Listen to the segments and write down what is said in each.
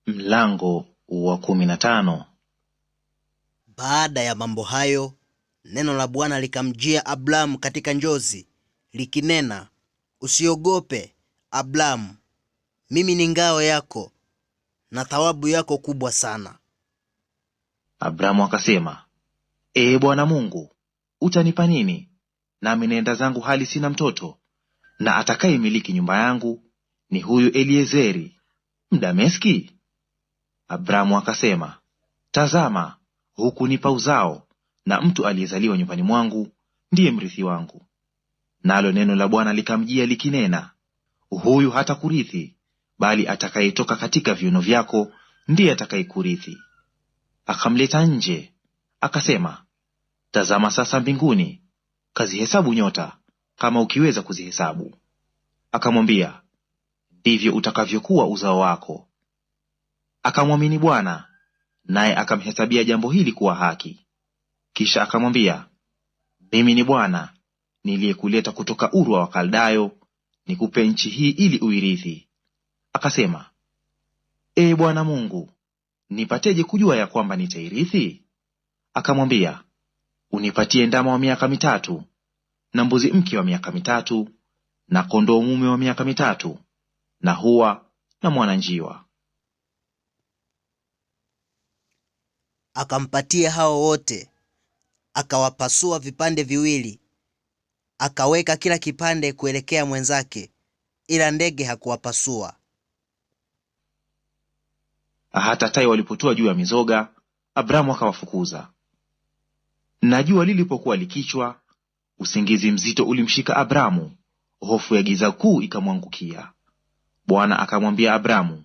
Mlango wa 15. Baada ya mambo hayo, neno la Bwana likamjia Abramu katika njozi, likinena, usiogope Abramu, mimi ni ngao yako na thawabu yako kubwa sana. Abramu akasema, Ee Bwana Mungu, utanipa nini? Nami naenda zangu hali sina mtoto, na atakayemiliki nyumba yangu ni huyu Eliezeri Mdameski. Abramu akasema, tazama, hukunipa uzao, na mtu aliyezaliwa nyumbani mwangu ndiye mrithi wangu. Nalo neno la Bwana likamjia likinena, huyu hatakurithi, bali atakayetoka katika viuno vyako ndiye atakayekurithi. Akamleta nje, akasema, tazama sasa mbinguni, kazihesabu nyota, kama ukiweza kuzihesabu. Akamwambia, ndivyo utakavyokuwa uzao wako. Akamwamini Bwana, naye akamhesabia jambo hili kuwa haki. Kisha akamwambia, mimi ni Bwana niliyekuleta kutoka Uru wa Wakaldayo nikupe nchi hii ili uirithi. Akasema, Ee Bwana Mungu, nipateje kujua ya kwamba nitairithi? Akamwambia, unipatie ndama wa miaka 3, na mbuzi mke wa miaka 3, na kondoo mume wa miaka 3, na hua na mwananjiwa. Akampatia hao wote, akawapasua vipande viwili, akaweka kila kipande kuelekea mwenzake, ila ndege hakuwapasua. Hata tai walipotua juu ya mizoga, Abramu akawafukuza. Na jua lilipokuwa likichwa, usingizi mzito ulimshika Abramu, hofu ya giza kuu ikamwangukia. Bwana akamwambia Abramu,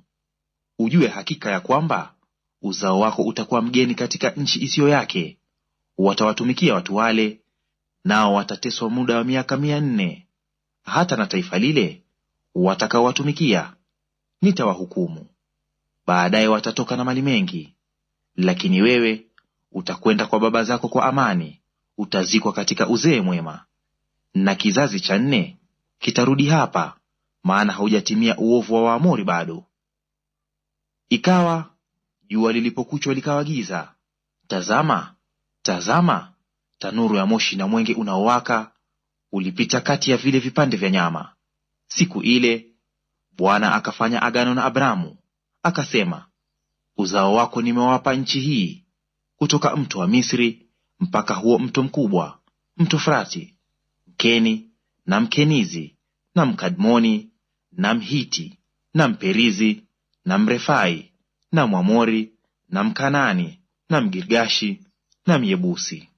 ujue hakika ya kwamba uzao wako utakuwa mgeni katika nchi isiyo yake. Watawatumikia watu wale, nao watateswa muda wa miaka 400. Hata na taifa lile watakaowatumikia nitawahukumu. Baadaye watatoka na mali mengi, lakini wewe utakwenda kwa baba zako kwa amani, utazikwa katika uzee mwema. Na kizazi cha 4 kitarudi hapa, maana haujatimia uovu wa Waamori bado. Ikawa jua lilipokuchwa likawa giza, tazama, tanuru ya moshi na mwenge unaowaka ulipita kati ya vile vipande vya nyama. Siku ile Bwana akafanya agano na Abramu, akasema, uzao wako nimewapa nchi hii, kutoka mto wa Misri mpaka huo mto mkubwa, mto Frati, Mkeni na Mkenizi na Mkadmoni na Mhiti na Mperizi na Mrefai na Mwamori na Mkanani na Mgirgashi na Myebusi.